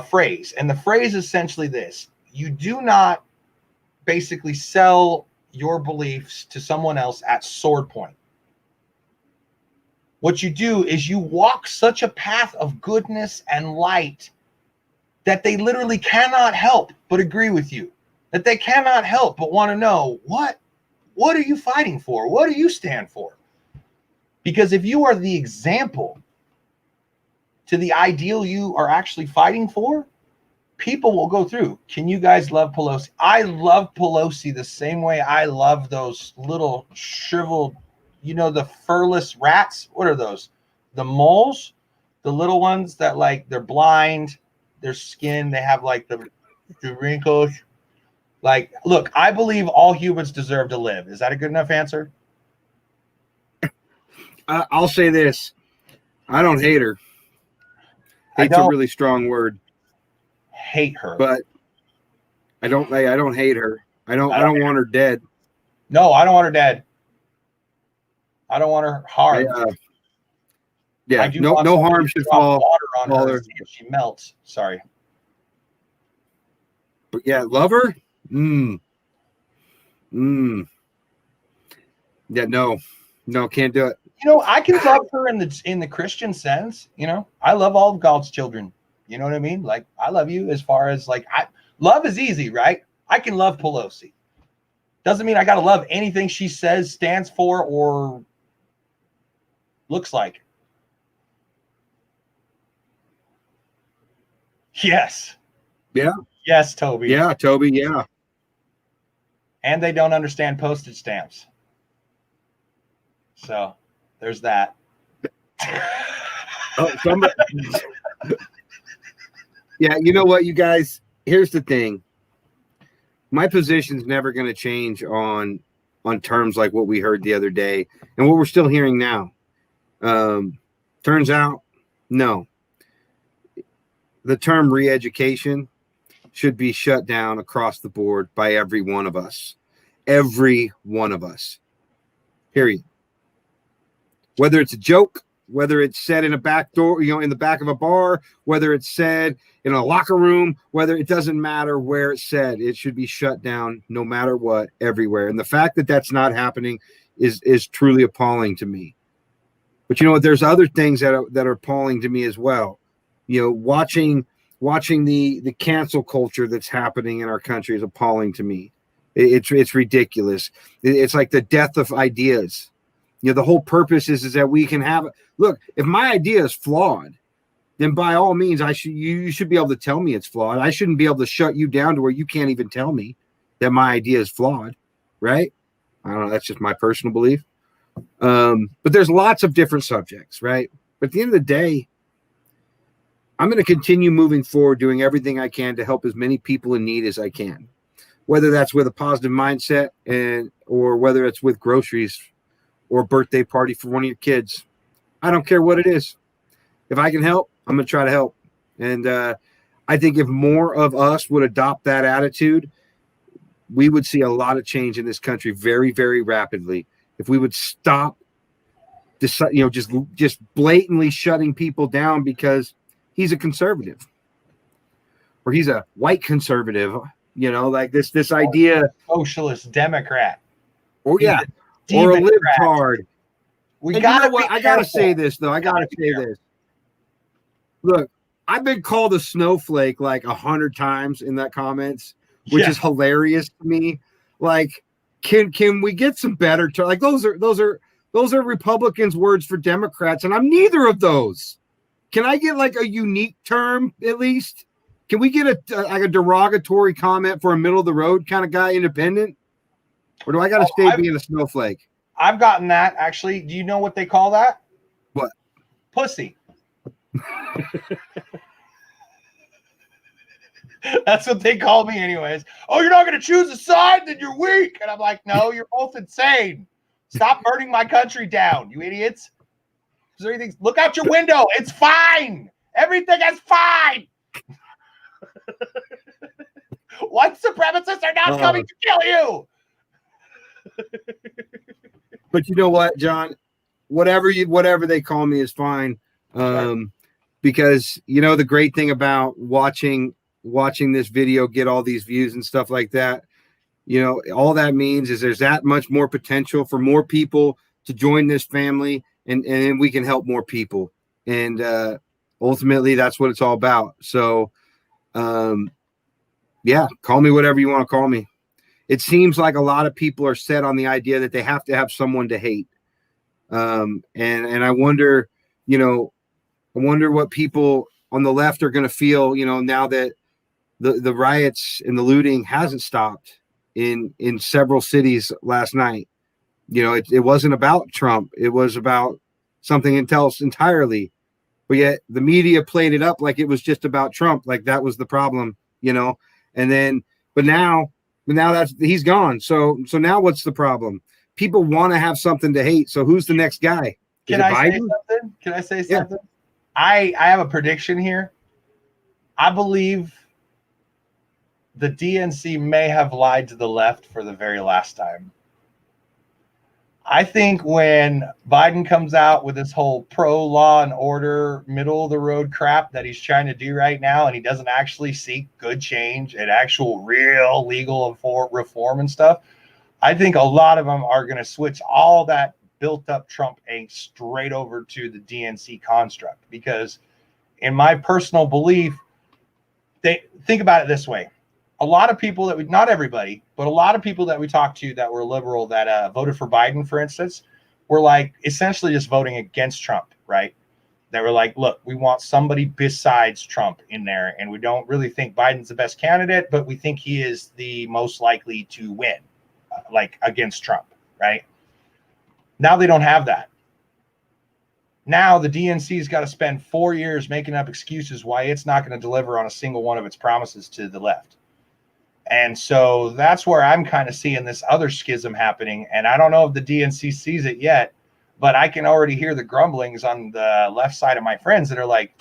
B: phrase, and the phrase is essentially this: you do not basically sell your beliefs to someone else at sword point. What you do is you walk such a path of goodness and light that they literally cannot help but agree with you, that they cannot help but want to know, what are you fighting for? What do you stand for? Because if you are the example to the ideal you are actually fighting for, people will go through. Can you guys love Pelosi? I love Pelosi the same way I love those little shriveled, the furless rats. What are those? The moles? The little ones that, like, they're blind. Their skin, they have like the wrinkles. Like, look, I believe all humans deserve to live. Is that a good enough answer?
A: I'll say this: I don't hate her. Hate's a really strong word.
B: Hate her,
A: but I don't hate her. I don't want her dead.
B: No, I don't want her dead. I don't want her harmed.
A: No harm should fall.
B: Water on her if she melts. Sorry.
A: But yeah, love her? Yeah, no, can't do it.
B: I can love her in the Christian sense. I love all of God's children. You know what I mean? Like, I love you as far as, like, love is easy, right? I can love Pelosi. Doesn't mean I got to love anything she says, stands for, or looks like. Yes.
A: Yeah.
B: Yes, Toby.
A: Yeah, Toby. Yeah.
B: And they don't understand postage stamps. So there's that.
A: Yeah, you know what, you guys? Here's the thing. My position's never going to change on terms like what we heard the other day and what we're still hearing now. Turns out, no. The term re-education should be shut down across the board by every one of us. Every one of us. Period. Whether it's a joke, whether it's said in a back door, in the back of a bar, whether it's said in a locker room, whether it doesn't matter where it's said, it should be shut down no matter what, everywhere. And the fact that that's not happening is truly appalling to me. But you know what? There's other things that are appalling to me as well. Watching watching the cancel culture that's happening in our country is appalling to me. It's ridiculous. It's like the death of ideas. You know, the whole purpose is that we can have. Look, if my idea is flawed, then by all means, you should be able to tell me it's flawed. I shouldn't be able to shut you down to where you can't even tell me that my idea is flawed, right? I don't know. That's just my personal belief. But there's lots of different subjects, right? But at the end of the day, I'm going to continue moving forward, doing everything I can to help as many people in need as I can, whether that's with a positive mindset or whether it's with groceries or a birthday party for one of your kids. I don't care what it is. If I can help, I'm going to try to help. And I think if more of us would adopt that attitude, we would see a lot of change in this country very, very rapidly. If we would stop, just blatantly shutting people down because he's a conservative or he's a white conservative, like this idea,
B: socialist Democrat,
A: or a libtard. I gotta say this though. Look, I've been called a snowflake like 100 times in that comments, which is hilarious to me. Like, can we get some better terms? Like those are Republicans' words for Democrats, and I'm neither of those. Can I get like a unique term at least? Can we get a derogatory comment for a middle of the road kind of guy, independent? Or do I got to stay being a snowflake?
B: I've gotten that actually. Do you know what they call that?
A: What?
B: Pussy. That's what they call me anyways. Oh, you're not going to choose a side? Then you're weak. And I'm like, no, you're both insane. Stop burning my country down, you idiots. Is there anything? Look out your window. It's fine. Everything is fine. White supremacists are not coming to kill you.
A: But you know what, John? Whatever they call me is fine. Because the great thing about watching this video get all these views and stuff like that, all that means is there's that much more potential for more people to join this family, and we can help more people. And ultimately, that's what it's all about. So, call me whatever you want to call me. It seems like a lot of people are set on the idea that they have to have someone to hate. And I wonder, what people on the left are going to feel, now that the riots and the looting hasn't stopped in several cities last night. It wasn't about Trump. It was about something else entirely. But yet the media played it up like it was just about Trump, like that was the problem, and then, but now he's gone. So now what's the problem? People want to have something to hate. So who's the next guy?
B: Can I say something? Yeah. I have a prediction here. I believe the DNC may have lied to the left for the very last time. I think when Biden comes out with this whole pro law and order, middle of the road crap that he's trying to do right now, and he doesn't actually seek good change and actual real legal reform and stuff, I think a lot of them are going to switch all that built up Trump angst straight over to the DNC construct. Because in my personal belief, they think about it this way. A lot of people not everybody, but a lot of people that we talked to that were liberal that voted for Biden, for instance, were like essentially just voting against Trump, right? They were like, look, we want somebody besides Trump in there. And we don't really think Biden's the best candidate, but we think he is the most likely to win, like against Trump, right? Now they don't have that. Now the DNC's got to spend 4 years making up excuses why it's not going to deliver on a single one of its promises to the left. And so that's where I'm kind of seeing this other schism happening. And I don't know if the DNC sees it yet, but I can already hear the grumblings on the left side of my friends that are like,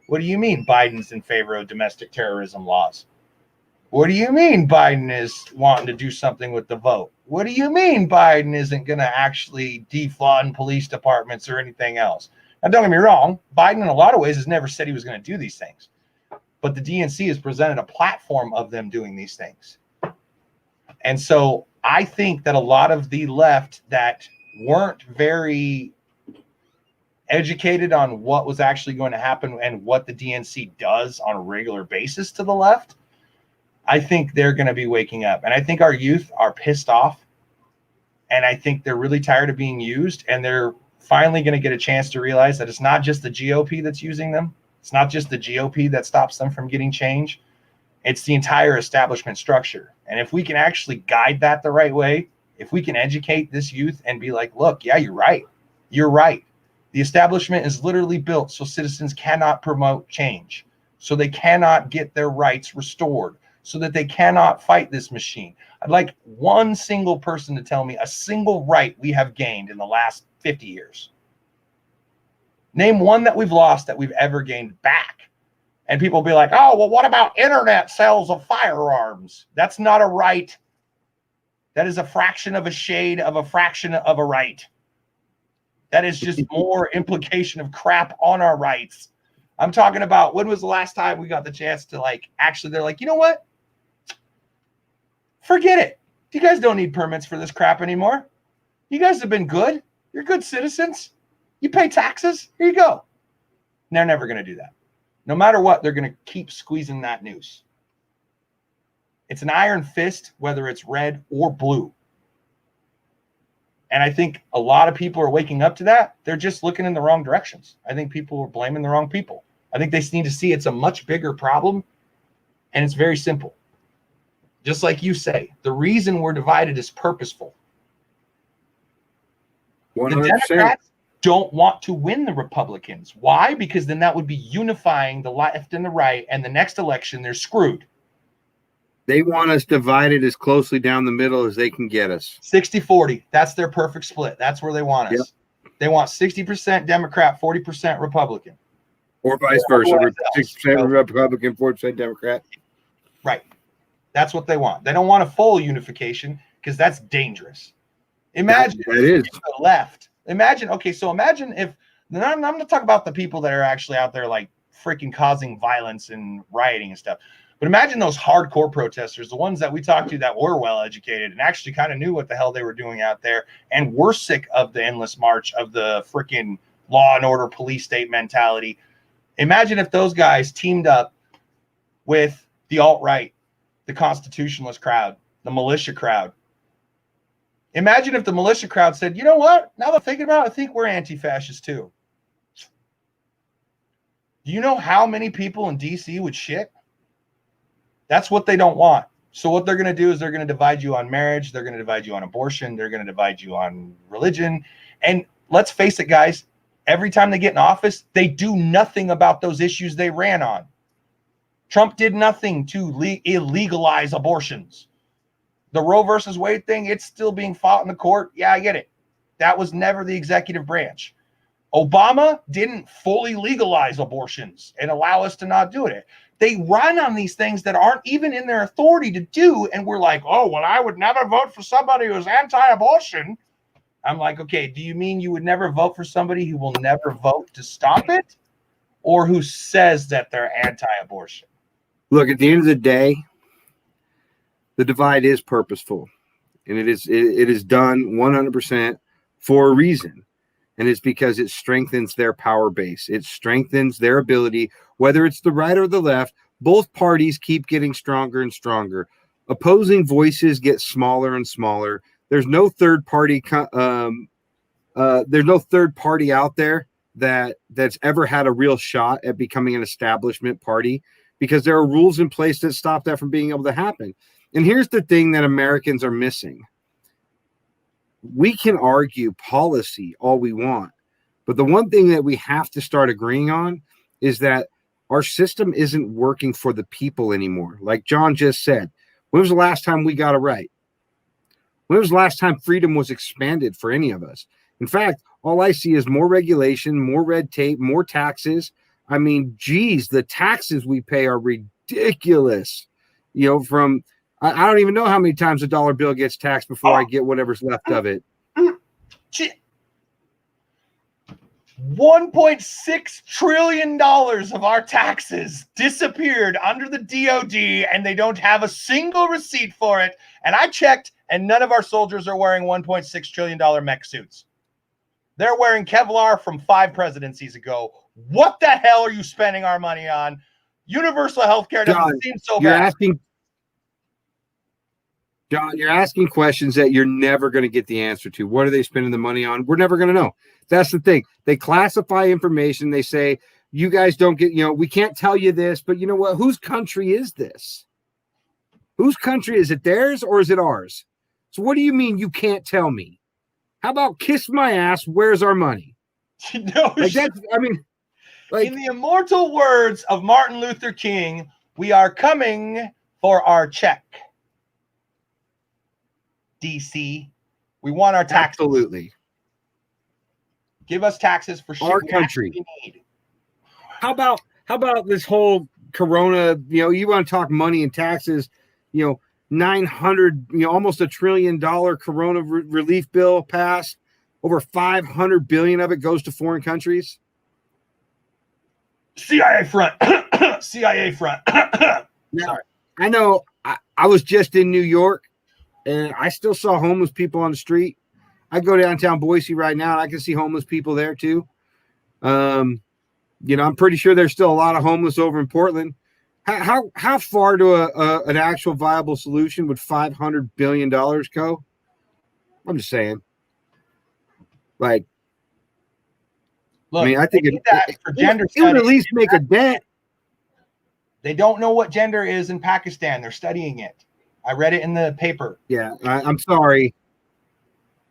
B: what do you mean Biden's in favor of domestic terrorism laws? What do you mean Biden is wanting to do something with the vote? What do you mean Biden isn't going to actually defund police departments or anything else? Now, don't get me wrong. Biden, in a lot of ways, has never said he was going to do these things. But the DNC has presented a platform of them doing these things. And so I think that a lot of the left that weren't very educated on what was actually going to happen and what the DNC does on a regular basis to the left, I think they're going to be waking up. And I think our youth are pissed off. And I think they're really tired of being used. And they're finally going to get a chance to realize that it's not just the GOP that's using them. It's not just the GOP that stops them from getting change. It's the entire establishment structure. And if we can actually guide that the right way, if we can educate this youth and be like, look, yeah, you're right. You're right. The establishment is literally built so citizens cannot promote change, so they cannot get their rights restored, so that they cannot fight this machine. I'd like one single person to tell me a single right we have gained in the last 50 years. Name one that we've lost that we've ever gained back. And people will be like, oh, well, what about internet sales of firearms? That's not a right. That is a fraction of a shade of a fraction of a right. That is just more implication of crap on our rights. I'm talking about, when was the last time we got the chance to actually, they're like, you know what? Forget it. You guys don't need permits for this crap anymore. You guys have been good. You're good citizens. You pay taxes. Here you go. And they're never going to do that. No matter what, they're going to keep squeezing that noose. It's an iron fist, whether it's red or blue. And I think a lot of people are waking up to that. They're just looking in the wrong directions. I think people are blaming the wrong people. I think they need to see it's a much bigger problem, and it's very simple. Just like you say, the reason we're divided is purposeful.
A: 100%.
B: The Democrats don't want to win the Republicans. Why? Because then that would be unifying the left and the right, and the next election, they're screwed.
A: They want us divided as closely down the middle as they can get us.
B: 60-40. That's their perfect split. That's where they want us. Yep. They want 60% Democrat, 40% Republican.
A: Or vice versa. 60% Republican, 40% Democrat.
B: Right. That's what they want. They don't want a full unification because that's dangerous. Imagine
A: that is
B: the left. Imagine if, I'm going to talk about the people that are actually out there freaking causing violence and rioting and stuff. But imagine those hardcore protesters, the ones that we talked to that were well educated and actually kind of knew what the hell they were doing out there and were sick of the endless march of the freaking law and order police state mentality. Imagine if those guys teamed up with the alt-right, the constitutionalist crowd, the militia crowd. Imagine if the militia crowd said, you know what? Now that I'm thinking about it, I think we're anti-fascist too. Do you know how many people in DC would shit? That's what they don't want. So what they're going to do is they're going to divide you on marriage. They're going to divide you on abortion. They're going to divide you on religion. And let's face it, guys, every time they get in office, they do nothing about those issues they ran on. Trump did nothing to illegalize abortions. The Roe versus Wade thing, it's still being fought in the court. Yeah, I get it. That was never the executive branch. Obama didn't fully legalize abortions and allow us to not do it. They run on these things that aren't even in their authority to do. And we're like, oh, well, I would never vote for somebody who's anti-abortion. I'm like, okay, do you mean you would never vote for somebody who will never vote to stop it? Or who says that they're anti-abortion?
A: Look, at the end of the day, the divide is purposeful. And it is done 100% for a reason. And it's because it strengthens their power base. It strengthens their ability, whether it's the right or the left. Both parties keep getting stronger and stronger. Opposing voices get smaller and smaller. There's no third party. There's no third party out there that's ever had a real shot at becoming an establishment party, because there are rules in place that stop that from being able to happen. And here's the thing that Americans are missing. We can argue policy all we want, but the one thing that we have to start agreeing on is that our system isn't working for the people anymore. Like John just said, when was the last time we got it right? When was the last time freedom was expanded for any of us? In fact, all I see is more regulation, more red tape, more taxes. I mean, geez, the taxes we pay are ridiculous. I don't even know how many times a dollar bill gets taxed before I get whatever's left of it.
B: $1.6 trillion of our taxes disappeared under the DOD, and they don't have a single receipt for it. And I checked, and none of our soldiers are wearing $1.6 trillion mech suits. They're wearing Kevlar from 5 presidencies ago. What the hell are you spending our money on? Universal health care doesn't seem so bad.
A: John, you're asking questions that you're never going to get the answer to. What are they spending the money on? We're never going to know. That's the thing. They classify information. They say, you guys don't get, we can't tell you this, but you know what? Whose country is this? Whose country is it? Theirs or is it ours? So what do you mean you can't tell me? How about kiss my ass? Where's our money?
B: No,
A: like that's, I mean, like,
B: in the immortal words of Martin Luther King, we are coming for our check. DC, we want our taxes.
A: Absolutely.
B: Give us taxes for shit
A: our country.
B: We need.
A: How about this whole Corona? You want to talk money and taxes? 900, almost $1 trillion Corona relief bill passed. Over 500 billion of it goes to foreign countries.
B: CIA front. CIA front.
A: Now, I know I was just in New York and I still saw homeless people on the street. I go downtown Boise right now and I can see homeless people there too. I'm pretty sure there's still a lot of homeless over in Portland. How far to an actual viable solution would $500 billion go? I'm just saying. Like,
B: look,
A: I mean, I think it would at least make a dent.
B: They don't know what gender is in Pakistan. They're studying it. I read it in the paper.
A: Yeah, I'm sorry.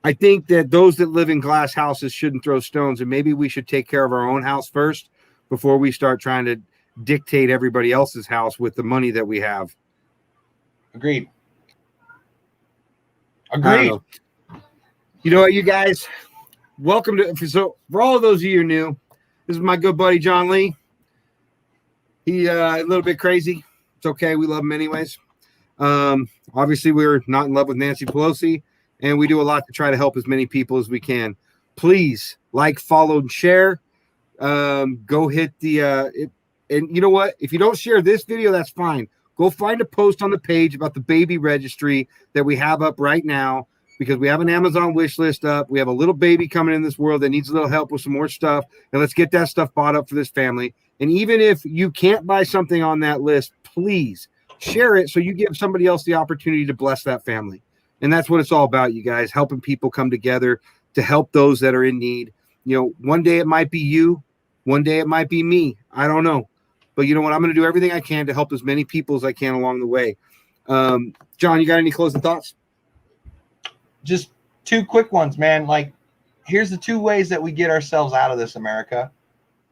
A: I think that those that live in glass houses shouldn't throw stones, and maybe we should take care of our own house first before we start trying to dictate everybody else's house with the money that we have.
B: Agreed.
A: You know what, you guys? Welcome to. So for all of those of you who are new, this is my good buddy John Lee. He a little bit crazy. It's okay. We love him anyways. Obviously, we're not in love with Nancy Pelosi, and we do a lot to try to help as many people as we can. Please like, follow, and share. Go hit the and you know what? If you don't share this video, that's fine. Go find a post on the page about the baby registry that we have up right now, because we have an Amazon wish list up. We have a little baby coming in this world that needs a little help with some more stuff, and let's get that stuff bought up for this family. And even if you can't buy something on that list, please share it so you give somebody else the opportunity to bless that family. And that's what it's all about, you guys, helping people come together to help those that are in need. One day it might be you, one day it might be me. I don't know. But you know what? I'm going to do everything I can to help as many people as I can along the way. John, you got any closing thoughts?
B: Just 2 quick ones, man. Like, here's the 2 ways that we get ourselves out of this, America.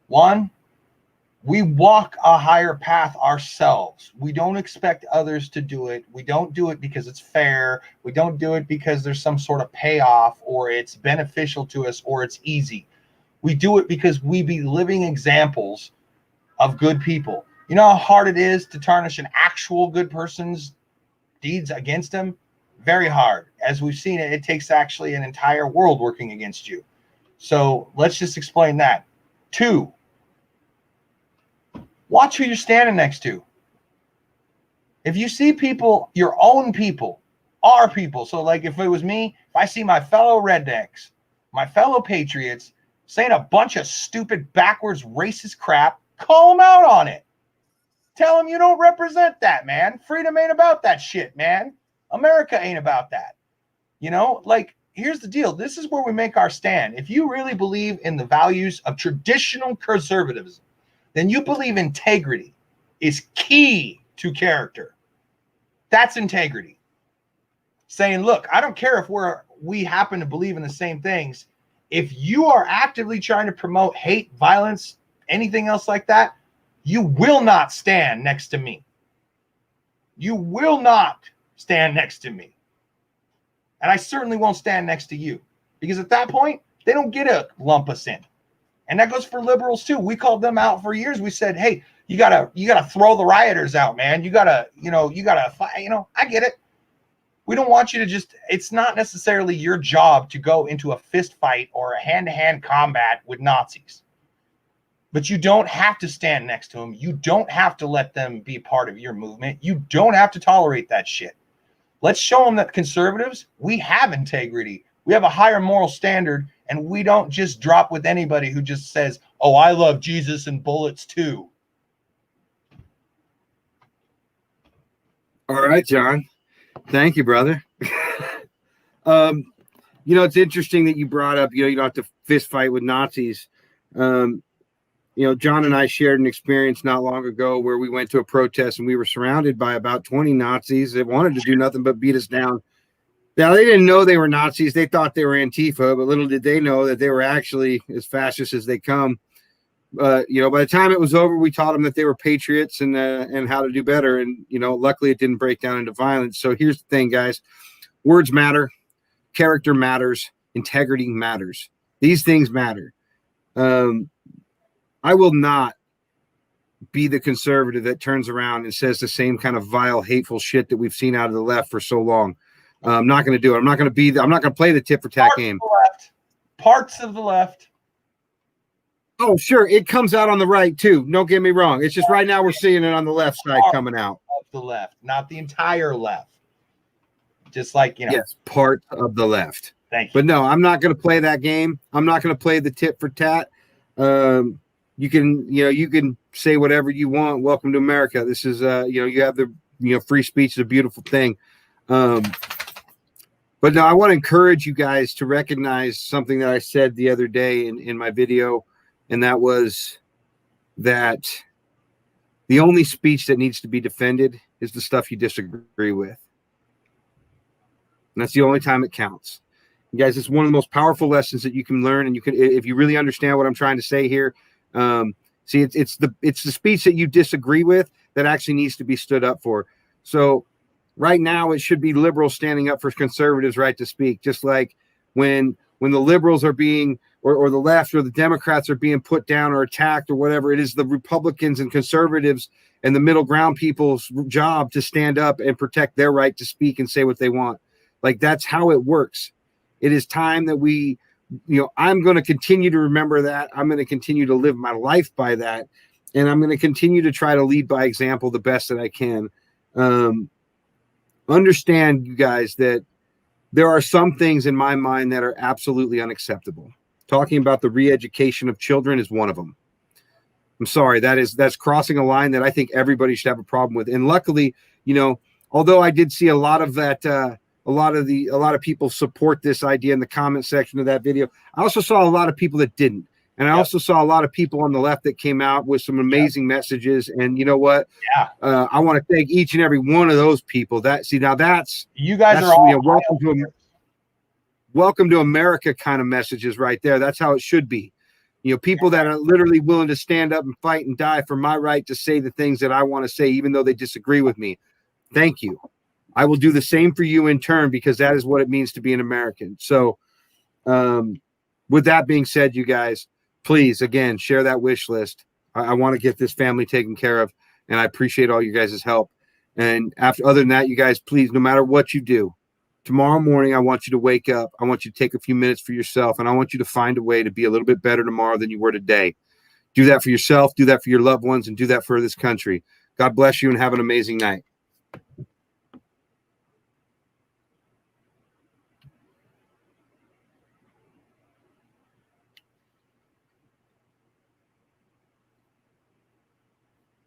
B: 1, we walk a higher path ourselves. We don't expect others to do it. We don't do it because it's fair. We don't do it because there's some sort of payoff or it's beneficial to us or it's easy. We do it because we be living examples of good people. You know how hard it is to tarnish an actual good person's deeds against them? Very hard. As we've seen, it takes actually an entire world working against you. So let's just explain that. 2, watch who you're standing next to. If you see people, your own people, our people. So like if it was me, if I see my fellow rednecks, my fellow patriots saying a bunch of stupid, backwards, racist crap, call them out on it. Tell them you don't represent that, man. Freedom ain't about that shit, man. America ain't about that. Here's the deal. This is where we make our stand. If you really believe in the values of traditional conservatism, then you believe integrity is key to character. That's integrity. Saying, look, I don't care if we happen to believe in the same things. If you are actively trying to promote hate, violence, anything else like that, you will not stand next to me. You will not stand next to me. And I certainly won't stand next to you, because at that point, they don't get to lump us in. And that goes for liberals too. We called them out for years. We said, hey, you gotta throw the rioters out, man. You gotta fight. I get it. We don't want you to it's not necessarily your job to go into a fist fight or a hand-to-hand combat with Nazis. But you don't have to stand next to them. You don't have to let them be part of your movement. You don't have to tolerate that shit. Let's show them that conservatives, we have integrity. We have a higher moral standard, And we don't just drop with anybody who just says, oh, I love Jesus and bullets too.
A: All right, John. Thank you, brother. It's interesting that you brought up, you don't have to fist fight with Nazis. John and I shared an experience not long ago where we went to a protest and we were surrounded by about 20 Nazis that wanted to do nothing but beat us down. Now, they didn't know they were Nazis. They thought they were Antifa, but little did they know that they were actually as fascist as they come. By the time it was over, we taught them that they were patriots and how to do better. And, luckily it didn't break down into violence. So here's the thing, guys. Words matter. Character matters. Integrity matters. These things matter. I will not be the conservative that turns around and says the same kind of vile, hateful shit that we've seen out of the left for so long. I'm not going to do it. I'm not going to play the tit for tat game.
B: Parts of the left.
A: Oh, sure. It comes out on the right too. Don't get me wrong. It's just right now we're seeing it on the left side coming out.
B: Of the left, not the entire left. Just like,
A: Yes, part of the left.
B: Thank you.
A: But no, I'm not going to play that game. I'm not going to play the tit for tat. You can say whatever you want. Welcome to America. This is, you have the, free speech is a beautiful thing. But no, I want to encourage you guys to recognize something that I said the other day in my video, and that was that the only speech that needs to be defended is the stuff you disagree with. And that's the only time it counts. You guys, it's one of the most powerful lessons that you can learn, and you can, if you really understand what I'm trying to say here. See, it's the speech that you disagree with that actually needs to be stood up for. So right now, it should be liberals standing up for conservatives' right to speak, just like when the liberals are being, or the left or the Democrats are being put down or attacked or whatever. It is the Republicans and conservatives and the middle ground people's job to stand up and protect their right to speak and say what they want. Like, that's how it works. It is time that we, I'm going to continue to remember that. I'm going to continue to live my life by that. And I'm going to continue to try to lead by example the best that I can. Understand, you guys, that there are some things in my mind that are absolutely unacceptable. Talking about the re-education of children is one of them. I'm sorry, that's crossing a line that I think everybody should have a problem with. And luckily, although I did see a lot of that, a lot of people support this idea in the comment section of that video, I also saw a lot of people that didn't. And I also saw a lot of people on the left that came out with some amazing messages. And you know what?
B: Yeah.
A: I want to thank each and every one of those people.
B: You guys are all
A: welcome to America kind of messages right there. That's how it should be. People that are literally willing to stand up and fight and die for my right to say the things that I want to say, even though they disagree with me. Thank you. I will do the same for you in turn, because that is what it means to be an American. So with that being said, you guys, please, again, share that wish list. I want to get this family taken care of, and I appreciate all you guys' help. And other than that, you guys, please, no matter what you do, tomorrow morning, I want you to wake up. I want you to take a few minutes for yourself, and I want you to find a way to be a little bit better tomorrow than you were today. Do that for yourself, do that for your loved ones, and do that for this country. God bless you, and have an amazing night.